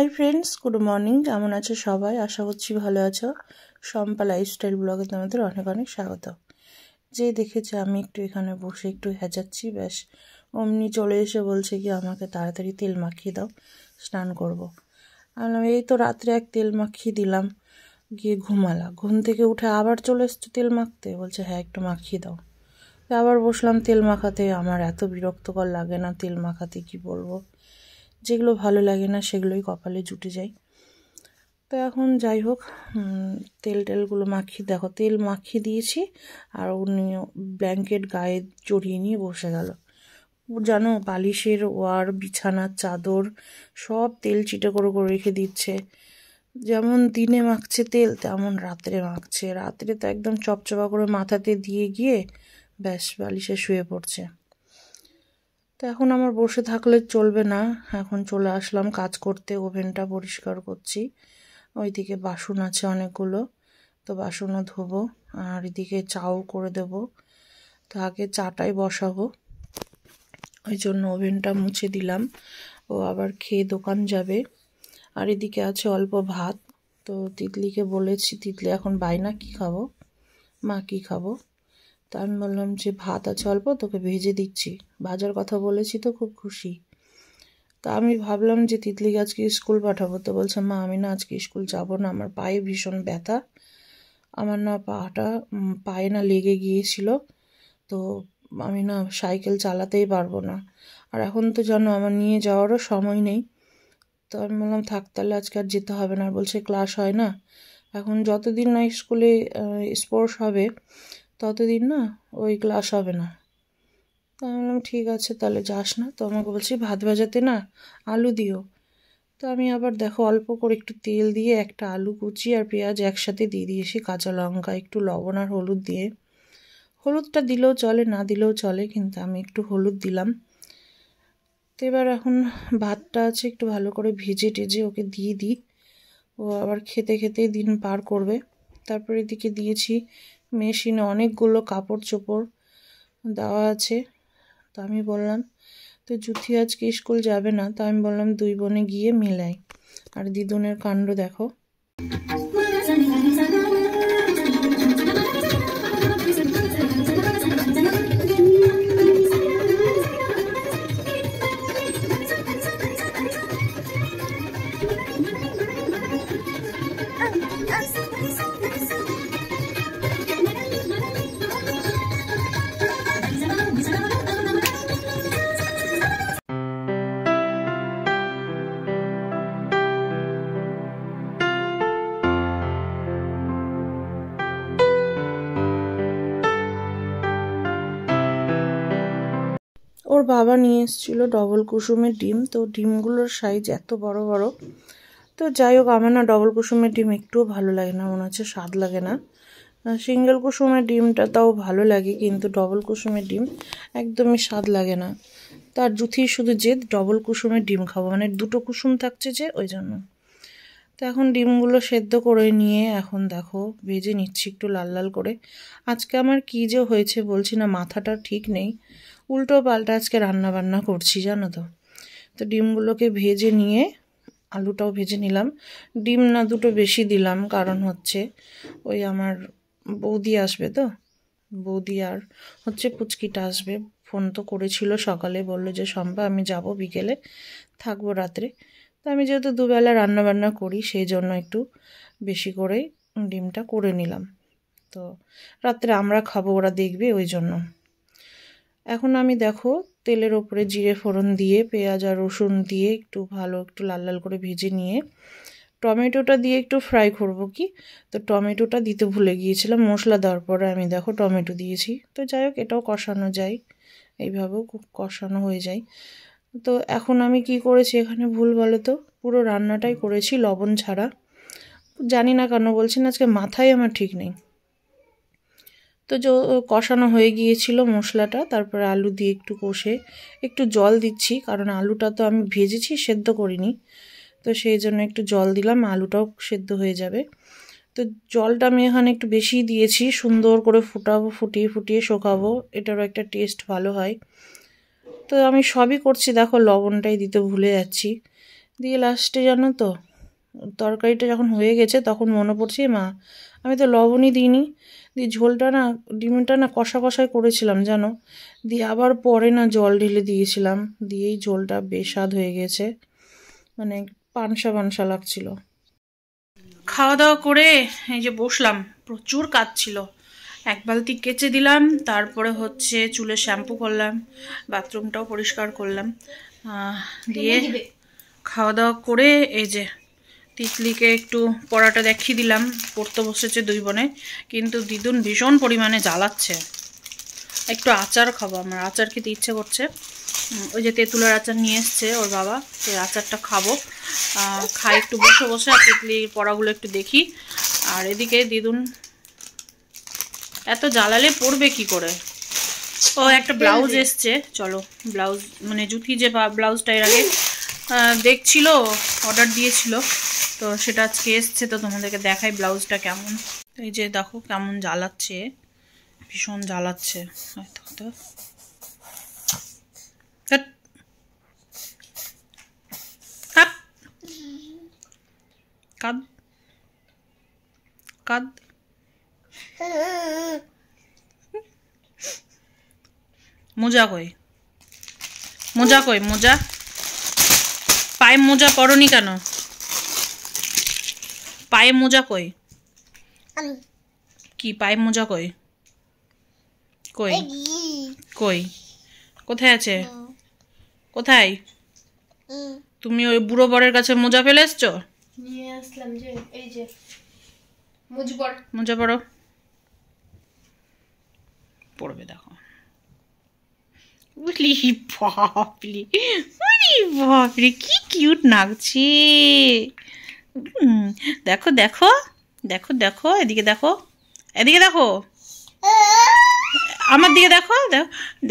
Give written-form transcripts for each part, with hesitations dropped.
Hi friends, good morning. কেমন আছো সবাই? আশা করছি ভালো আছো। শম্পা লাইফস্টাইল ব্লগে তোমাদের অনেক অনেক স্বাগত। যে দেখেছে আমি একটু এখানে বসে একটু হেজাচ্ছি, ব্যাস অমনি চলে এসে বলছে কি আমাকে তাড়াতাড়ি তেল মাখিয়ে দাও, স্নান করব। আমি এই তো রাত্রে এক তেল মাখিয়ে দিলাম, গিয়ে ঘুমালা। ঘুম থেকে উঠে আবার চলে এসছো তেল মাখতে, বলছে হ্যাঁ একটু মাখিয়ে দাও। আবার বসলাম তেল মাখাতে। আমার এত বিরক্তকর লাগে না তেল মাখাতে, কি বলবো। যেগুলো ভালো লাগে না সেগুলোই কপালে জুটে যায়। তো এখন যাই হোক, তেলগুলো মাখিয়ে দেখো, তেল মাখিয়ে দিয়েছি আর উনি ব্ল্যাঙ্কেট গায়ে জড়িয়ে নিয়ে বসে গেল। জানো, বালিশের ওয়ার, বিছানার চাদর সব তেল চিটে করে করে রেখে দিচ্ছে। যেমন দিনে মাখছে তেল, তেমন রাত্রে মাখছে। রাত্রে তো একদম চপচপা করে মাথাতে দিয়ে গিয়ে ব্যাস বালিশে শুয়ে পড়ছে। তো এখন আমার বসে থাকলে চলবে না, এখন চলে আসলাম কাজ করতে। ওভেনটা পরিষ্কার করছি। ওইদিকে বাসন আছে অনেকগুলো, তো বাসনও ধোবো। আর এদিকে চাও করে দেব। তো আগে চাটাই বসাবো, ওই জন্য ওভেনটা মুছে দিলাম। ও আবার খেয়ে দোকান যাবে। আর এদিকে আছে অল্প ভাত। তো তিতলিকে বলেছি, তিতলি এখন বায়না কি খাবো, মা কি খাবো। তা আমি বললাম যে ভাত আছে অল্প, তোকে ভেজে দিচ্ছি। ভাজার কথা বলেছি তো খুব খুশি। তা আমি ভাবলাম যে তিতলিকে আজকে স্কুল পাঠাবো। তো বলছে মা আমি না আজকে স্কুল যাব না, আমার পায়ে ভীষণ ব্যথা। আমার না পায়ে না লেগে গিয়েছিল, তো আমি না সাইকেল চালাতেই পারবো না। আর এখন তো জানো আমার নিয়ে যাওয়ারও সময় নেই। তো আমি বললাম থাক তাহলে আজকে আর যেতে হবে না। আর বলছে ক্লাস হয় না এখন, যতদিন না স্কুলে স্পোর্টস হবে ততদিন না ওই ক্লাস হবে না। তো আমি বললাম ঠিক আছে তাহলে যাস না। তো আমাকে বলছি ভাত ভাজাতে না আলু দিও। তো আমি আবার দেখো অল্প করে একটু তেল দিয়ে একটা আলু কুচি আর পেঁয়াজ একসাথে দিয়ে দিয়েছি, কাঁচা লঙ্কা, একটু লবণ আর হলুদ দিয়ে। হলুদটা দিলেও চলে, না দিলেও চলে, কিন্তু আমি একটু হলুদ দিলাম। তো এবার এখন ভাতটা আছে, একটু ভালো করে ভেজে টেজে ওকে দিয়ে দিই। ও আবার খেতে খেতেই দিন পার করবে। তারপর এদিকে দিয়েছি মেশিনে অনেকগুলো কাপড় চোপড় দেওয়া আছে। তো আমি বললাম তো জুথি আজকে স্কুল যাবে না, তো আমি বললাম দুই বোনে গিয়ে মিলাই। আর দিদুনের কাণ্ড দেখো। ওর বাবা নিয়ে এসেছিলো ডবল কুসুমের ডিম। তো ডিমগুলোর সাইজ এত বড় বড়। তো যাই হোক, আমার না ডবল কুসুমের ডিম একটুও ভালো লাগে না, মনে হচ্ছে স্বাদ লাগে না। সিঙ্গেল কুসুমের ডিমটা তাও ভালো লাগে, কিন্তু ডবল কুসুমের ডিম একদমই স্বাদ লাগে না। তার জুথি শুধু যে ডবল কুসুমের ডিম খাবো, মানে দুটো কুসুম থাকছে যে, ওই জন্য। তো এখন ডিমগুলো সেদ্ধ করে নিয়ে এখন দেখো ভেজে নিচ্ছি একটু লাল লাল করে। আজকে আমার কী যে হয়েছে বলছি না, মাথাটা ঠিক নেই, উল্টো পাল্টা আজকে রান্না বান্না করছি জানো তো। তো ডিমগুলোকে ভেজে নিয়ে আলুটাও ভেজে নিলাম। ডিম না দুটো বেশি দিলাম, কারণ হচ্ছে ওই আমার বৌদি আসবে, তো বৌদি আর হচ্ছে পুচকিটা আসবে। ফোন তো করেছিল সকালে, বললো যে শম্পা আমি যাব বিকেলে, থাকবো রাত্রে। তো আমি যেহেতু দুবেলা রান্না বান্না করি সেই জন্য একটু বেশি করেই ডিমটা করে নিলাম। তো রাত্রে আমরা খাবো, ওরা দেখবে, ওই জন্য। এখন আমি দেখো তেলের ওপরে জিরে ফোড়ন দিয়ে পেঁয়াজ আর রসুন দিয়ে একটু লাল লাল করে ভেজে নিয়ে টমেটোটা দিয়ে একটু ফ্রাই করব কি। তো টমেটোটা দিতে ভুলে গিয়েছিলাম, মশলা দেওয়ার পরে আমি দেখো টমেটো দিয়েছি। তো যাই হোক, এটাও কষানো যায়, এইভাবেও কষানো হয়ে যায়। তো এখন আমি কি করেছি এখানে ভুল বলো তো, পুরো রান্নাটাই করেছি লবণ ছাড়া। জানি না কেন বলছি না, আজকে মাথায় আমার ঠিক নেই। তো কষানো হয়ে গিয়েছিল মশলাটা, তারপরে আলু দিয়ে একটু কষে একটু জল দিচ্ছি, কারণ আলুটা তো আমি ভেজেছি, সেদ্ধ করিনি। তো সেই জন্য একটু জল দিলাম, আলুটাও সেদ্ধ হয়ে যাবে। তো জলটা আমি এখানে একটু বেশি দিয়েছি, সুন্দর করে ফুটাবো, ফুটিয়ে ফুটিয়ে শোকাবো, এটারও একটা টেস্ট ভালো হয়। তো আমি সবই করছি দেখো, লবণটাই দিতে ভুলে যাচ্ছি। দিয়ে লাস্টে জানো তো তরকারিটা যখন হয়ে গেছে তখন মনে পড়ছে মা আমি তো লবণই দিইনি, দিয়ে ঝোলটা না ডিমটা না কষা কষাই করেছিলাম জানো, দিয়ে আবার পরে না জল ঢেলে দিয়েছিলাম, দিয়েই ঝোলটা বেস্বাদ হয়ে গেছে, মানে পানসা পানসা লাগছিল। খাওয়া দাওয়া করে এই যে বসলাম, প্রচুর কাজ ছিল, এক বালতি কেচে দিলাম, তারপরে হচ্ছে চুলে শ্যাম্পু করলাম, বাথরুমটাও পরিষ্কার করলাম, দিয়ে খাওয়া দাওয়া করে এই যে তিতলিকে একটু পড়াটা দেখিয়ে দিলাম, পড়তে বসেছে দুই বোনে, কিন্তু দিদুন ভীষণ পরিমাণে জ্বালাচ্ছে। একটু আচার খাবো, আমার আচার খেতে ইচ্ছে করছে, ওই যে তেঁতুলের আচার নিয়ে এসছে ওর বাবা, সেই আচারটা খাবো, খাই একটু বসে বসে, আর তিতলির পড়াগুলো একটু দেখি। আর এদিকে দিদুন এত জ্বালালে পড়বে কি করে। ও একটা ব্লাউজ এসছে, চলো ব্লাউজ মানে জুথি যে ব্লাউজটা এর আগে দেখছিল, অর্ডার দিয়েছিল, তো সেটা আজকে এসছে, তো তোমাদেরকে দেখাই ব্লাউজটা কেমন। এই যে দেখো কেমন জ্বালাচ্ছে, ভীষণ জ্বালাচ্ছে। কাদ কাদ মোজা কই, মোজা কই, মোজা পায়ে মোজা পরনি কেন, পায়ে মোজা কই, কি পায়ে মোজা কই, কই কই কোথায় আছে, কোথায়, তুমি ওই বুড়ো বরের কাছে মোজা ফেলে এসছো, নিয়ে আসলাম, যে এই যে মোজা পরো, পড়বে দেখো, বুঝলি বাপলি, বাপরে কি কিউট লাগছে, দেখো দেখো দেখো দেখো, এদিকে দেখো, এদিকে দেখো, আমার দিকে দেখো,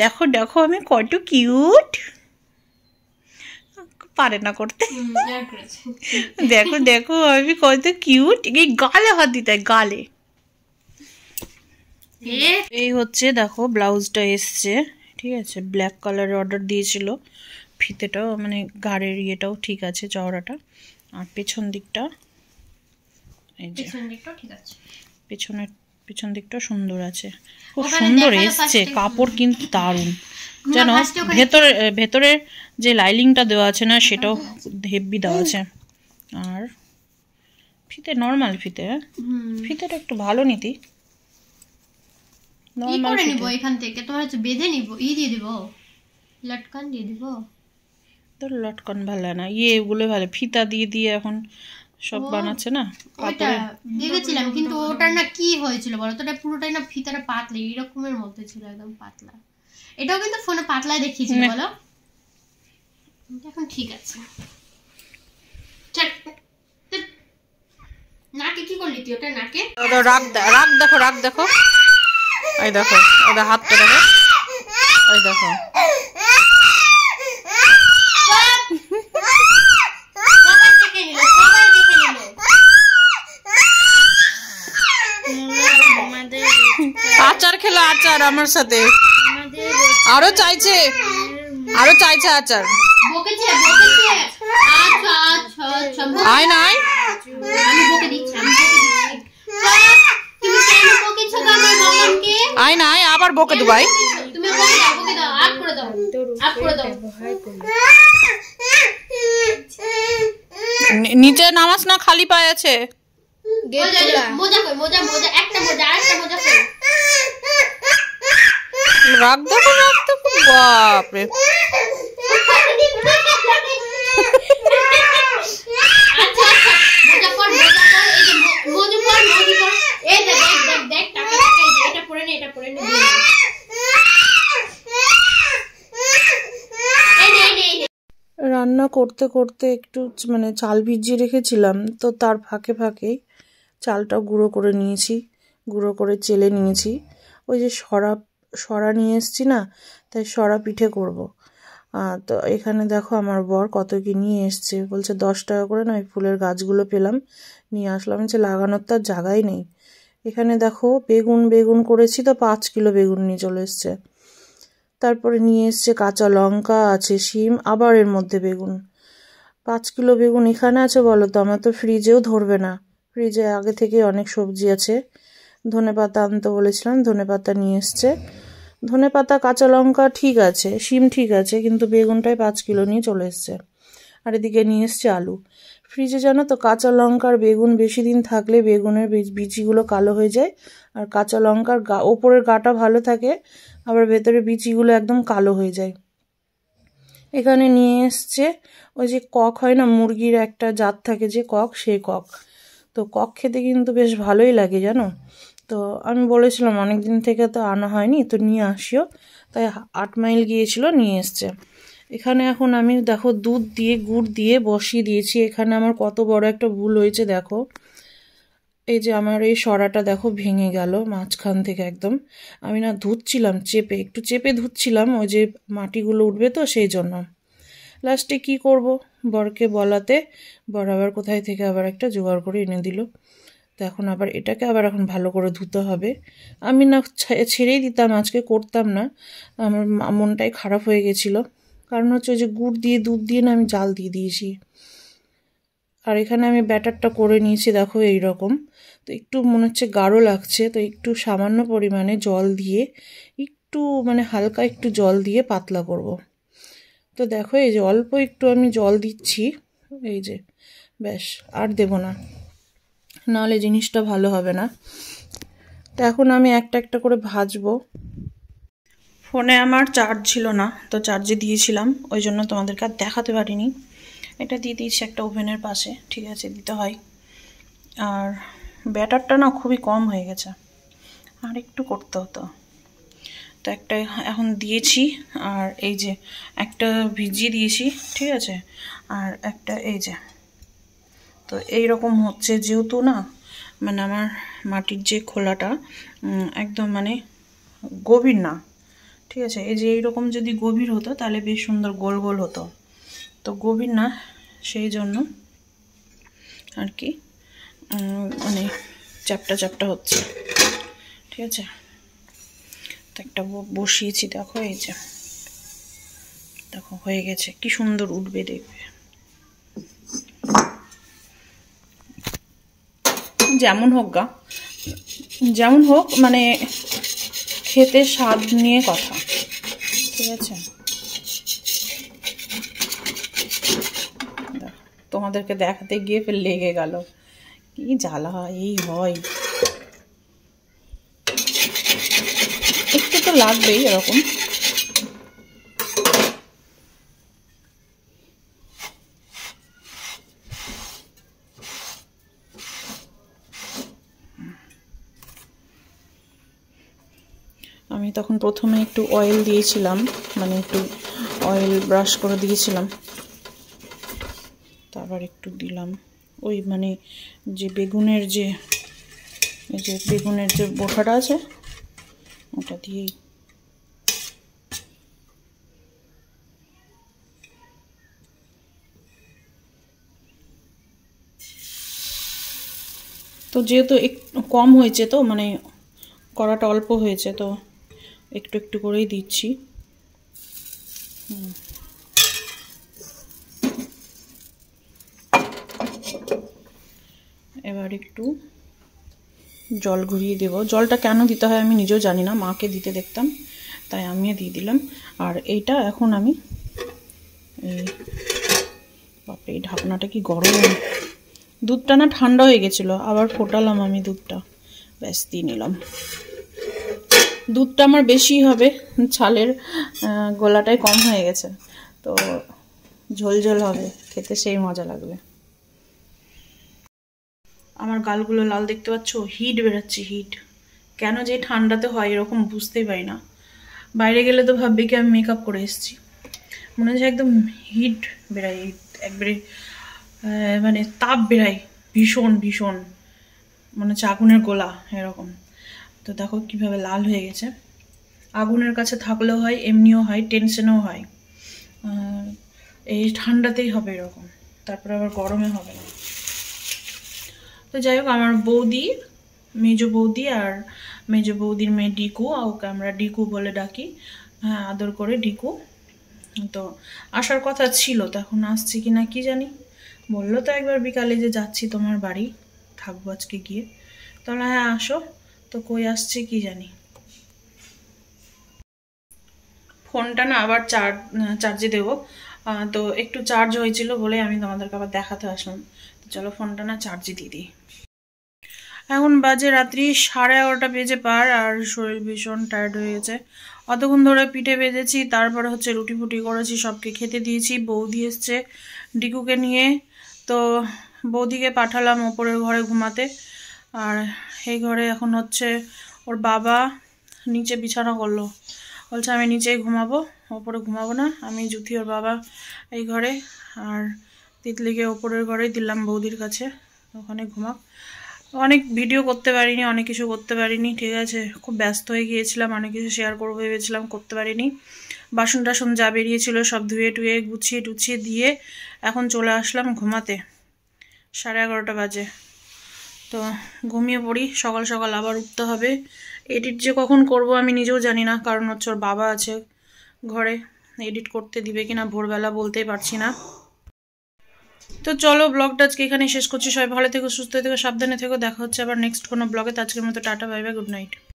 দেখো দেখো আমি কত কিউট, পারে না করতে, দেখো দেখো আমি কত কিউট, এই গালে হাত দিতে, গালে। এই হচ্ছে দেখো ব্লাউজটা এসছে, ঠিক আছে, ব্ল্যাক কালারের অর্ডার দিয়েছিল, ফিতেটাও মানে ঘাড়ের ইয়েটাও ঠিক আছে, চওড়াটা, আর পেছন দিকটা এই যে পেছন দিকটা সুন্দর আছে, খুব সুন্দর এসছে, কাপড় কিন্তু দারুণ জানো, ভেতরের যে লাইলিংটা দেওয়া আছে না সেটাও হেভি দেওয়া আছে, আর ফিতে নর্মাল ফিতে, ফিতেটা একটু ভালো নিতি, নরমাল নিব, এখান থেকে তোমার হচ্ছে বেঁধে নিব, দিয়ে দিব, লটকন দিয়ে দিব, তোর লটকন ভালো না, এগুলো ভালো, ফিতা দিয়ে দিয়ে এখন সব বানাচ্ছে না, ওটা দেখেছিলাম, কিন্তু ওটার না কি হয়েছিল বলো তো, ওটা পুরোটাই না ফিতাটা পাতলা এরকমের মধ্যে ছিল, একদম পাতলা, এটাও কিন্তু ফোনে পাতলাই দেখিয়েছিল বলো, এখন ঠিক আছে। নাকে কি করলি তুই, ওটা নাকে রাগ দেখো, রাগ দেখো, এই দেখো ওটা হাতটা দেখো, এই দেখো আচার খেলো, আচার আমার সাথে আরো চাইছে আচার, আয় না আয় না, আবার বকে দুবাই, নিচে নামাস না, খালি পায়ে আছে, রাগ দেখো, বাপরে, রান্না করতে করতে একটু মানে চাল ভিজিয়ে রেখেছিলাম, তো তার ফাঁকে ফাঁকেই চালটা গুঁড়ো করে নিয়েছি, গুঁড়ো করে চেলে নিয়েছি, ওই যে সরা নিয়ে এসছি না, তাই সরা পিঠে করব। তো এখানে দেখো আমার বর কত কি নিয়ে এসছে, বলছে 10 টাকা করে না, ওই ফুলের গাছগুলো পেলাম নিয়ে আসলাম, যে লাগানোর তার জায়গাই নেই। এখানে দেখো বেগুন করেছি, তো 5 কিলো বেগুন নিয়ে চলে এসছে, তারপরে নিয়ে এসছে কাঁচা লঙ্কা, আছে শিম, আবার এর মধ্যে বেগুন, 5 কিলো বেগুন এখানে আছে বলো তো? আমার তো ফ্রিজেও ধরবে না। ফ্রিজে আগে থেকে অনেক সবজি আছে। ধনেপাতা আনতে বলেছিলাম, ধনেপাতা নিয়ে এসছে। ধনেপাতা, কাঁচা লঙ্কা ঠিক আছে, শিম ঠিক আছে, কিন্তু বেগুনটাই 5 কিলো নিয়ে চলে এসছে। আর এদিকে নিয়ে এসছে আলু। ফ্রিজে জানো তো কাঁচা লঙ্কার বেগুন বেশি দিন থাকলে বেগুনের বিচিগুলো কালো হয়ে যায়, আর কাঁচা লঙ্কার ওপরের গাটা ভালো থাকে, আবার ভেতরে বিচিগুলো একদম কালো হয়ে যায়। এখানে নিয়ে এসছে ওই যে কক হয় না, মুরগির একটা জাত থাকে যে কক, সেই কক। তো কক খেতে কিন্তু বেশ ভালোই লাগে জানো। তো আমি বলেছিলাম অনেক দিন থেকে তো আনা হয়নি, তো নিয়ে আসিও, তাই 8 মাইল গিয়েছিল, নিয়ে এসছে। এখানে এখন আমি দেখো দুধ দিয়ে গুড় দিয়ে বসিয়ে দিয়েছি। এখানে আমার কত বড় একটা ভুল হয়েছে দেখো, এই যে আমার এই সরাটা দেখো ভেঙে গেল মাঝখান থেকে একদম। আমি না ধুচ্ছিলাম একটু চেপে ধুচ্ছিলাম, ওই যে মাটিগুলো উঠবে তো সেই জন্য। লাস্টে কি করব, বরকে বলাতে বর আবার কোথায় থেকে আবার একটা জোগাড় করে এনে দিল। তো এখন আবার এটাকে আবার এখন ভালো করে ধুতে হবে। আমি না ছেড়েই দিতাম, আজকে করতাম না, আমার মনটাই খারাপ হয়ে গেছিল। কারণ হচ্ছে ওই যে গুড় দিয়ে দুধ দিয়ে না আমি জাল দিয়ে দিয়েছি। আর এখানে আমি ব্যাটারটা করে নিয়েছি দেখো এইরকম। তো একটু মনে হচ্ছে গাঢ় লাগছে, তো একটু সামান্য পরিমাণে জল দিয়ে, একটু মানে হালকা একটু জল দিয়ে পাতলা করব। তো দেখো এই যে অল্প একটু আমি জল দিচ্ছি, এই যে ব্যাস, আর দেব না, নাহলে জিনিসটা ভালো হবে না। তো এখন আমি একটা একটা করে ভাজবো। ফোনে আমার চার্জ ছিল না, তো চার্জে দিয়েছিলাম, ওই জন্য তোমাদেরকে আর দেখাতে পারিনি। এটা দিয়ে দিয়েছি একটা ওভেনের পাশে, ঠিক আছে, দিতে হয়। আর ব্যাটারটা না খুবই কম হয়ে গেছে, আর একটু করতে হতো। তো একটা এখন দিয়েছি, আর এই যে একটা ভিজিয়ে দিয়েছি, ঠিক আছে, আর একটা এই যে। তো এইরকম হচ্ছে, যেহেতু না মানে আমার মাটির যে খোলাটা একদম মানে গভীর না, ঠিক আছে, এই যে এইরকম যদি গভীর হতো তাহলে বেশ সুন্দর গোল গোল হতো, তো গভীর না, সেই জন্য আর কি মানে চ্যাপটা চ্যাপটা হচ্ছে, ঠিক আছে। তো একটা বসিয়েছি দেখো, এই যে দেখো হয়ে গেছে, কি সুন্দর উঠবে দেখবে। যেমন হোক গা, যেমন হোক, মানে খেতে স্বাদ নিয়ে কথা, ঠিক আছে। তোমাদেরকে দেখাতে গিয়ে ফের লেগে গেল, কি জ্বালা হয়, এই হয়, একটু তো লাগবেই এরকম। আমি তখন প্রথমে একটু অয়েল দিয়েছিলাম, মানে একটু অয়েল ব্রাশ করে দিয়েছিলাম, তারপর একটু দিলাম ওই মানে যে বেগুনের যে এই যে বেগুনের যে বোটাটা আছে ওটা দিয়েই। তো যেহেতু একটু কম হয়েছে, তো মানে কড়াটা অল্প হয়েছে, তো একটু একটু করেই দিচ্ছি। এবার একটু জল ঘুরিয়ে দেব। জলটা কেন দিতে হয় আমি নিজেও জানি না, মাকে দিতে দেখতাম, তাই আমিও দিয়ে দিলাম। আর এইটা এখন আমি এই বাপরে, এই ঢাকনাটা কি গরম! দুধটা না ঠান্ডা হয়ে গেছিলো, আবার ফোটালাম আমি দুধটা, ব্যাস দিয়ে নিলাম। দুধটা আমার বেশি হবে, ছালের গলাটাই কম হয়ে গেছে, তো ঝোল ঝোল হবে, খেতে সেই মজা লাগবে। আমার গালগুলো লাল দেখতে পাচ্ছ, হিট বেরোচ্ছে, হিট। কেন যে ঠান্ডাতে হয় এরকম বুঝতেই পারি না। বাইরে গেলে তো ভাববে কি আমি মেকআপ করে এসেছি, মনে হচ্ছে একদম হিট বেরায়, একবারে মানে তাপ বেরায় ভীষণ ভীষণ, মনে হচ্ছে আগুনের গোলা এরকম। তো দেখো কিভাবে লাল হয়ে গেছে। আগুনের কাছে থাকলেও হয়, এমনিও হয়, টেনশনেও হয়, এই ঠান্ডাতেই হবে এরকম, তারপরে আবার গরমে হবে না। তো যাই হোক, আমার বৌদি, মেজো বৌদি আর মেজো বৌদির মেয়ে ডিকু, ওকে আমরা ডিকু বলে ডাকি, হ্যাঁ আদর করে ডিকু। তো আসার কথা ছিল, তো এখন আসছি কি না কি জানি। বললো তো একবার বিকালে যে যাচ্ছি তোমার বাড়ি, থাকবো আজকে গিয়ে। তাহলে হ্যাঁ আসো, তো কই আসছে কি জানি। ফোনটা না আবার চার্জে দেবো, তো একটু চার্জ হয়েছিল বলে আমি তোমাদেরকে আবার দেখাতে আসলাম। তো চলো ফোনটা না চার্জে দিয়ে দিই। এখন বাজে রাত্রি 11:30 বেজে পার, আর শরীর ভীষণ টায়ার্ড হয়ে গেছে। অতক্ষণ ধরে পিঠে ভেজেছি, তারপরে হচ্ছে রুটি ফুটি করেছি, সবকে খেতে দিয়েছি। বৌদি এসছে ডিকুকে নিয়ে, তো বৌদিকে পাঠালাম ওপরের ঘরে ঘুমাতে। আর এই ঘরে এখন হচ্ছে ওর বাবা নিচে বিছানা করলো, বলছে আমি নিচেই ঘুমাবো, ওপরে ঘুমাবো না। আমি জুথি ওর বাবা এই ঘরে, আর তিতলিকে ওপরের ঘরেই দিলাম বৌদির কাছে, ওখানে ঘুমাক। অনেক ভিডিও করতে পারিনি, অনেক কিছু করতে পারিনি, ঠিক আছে, খুব ব্যস্ত হয়ে গিয়েছিলাম, অনেক কিছু শেয়ার করবো ভেবেছিলাম, করতে পারিনি। বাসন টাসন যা বেরিয়েছিল সব ধুয়ে টুয়ে গুছিয়ে টুছিয়ে দিয়ে এখন চলে আসলাম ঘুমাতে। 11:30 বাজে, তো ঘুমিয়ে পড়ি। সকাল সকাল আবার উঠতে হবে। এডিট যে কখন করব আমি নিজেও জানি না, কারণ হচ্ছে ওর বাবা আছে ঘরে, এডিট করতে দিবে কিনা ভোরবেলা বলতেই পারছি না। তো চলো ব্লগটা আজকে এখানে শেষ করছি। সবাই ভালো থেকো, সুস্থ থেকো, সাবধানে থেকো। দেখা হচ্ছে আবার নেক্সট কোনো ব্লগে। আজকের মতো tata, bye bye, good night.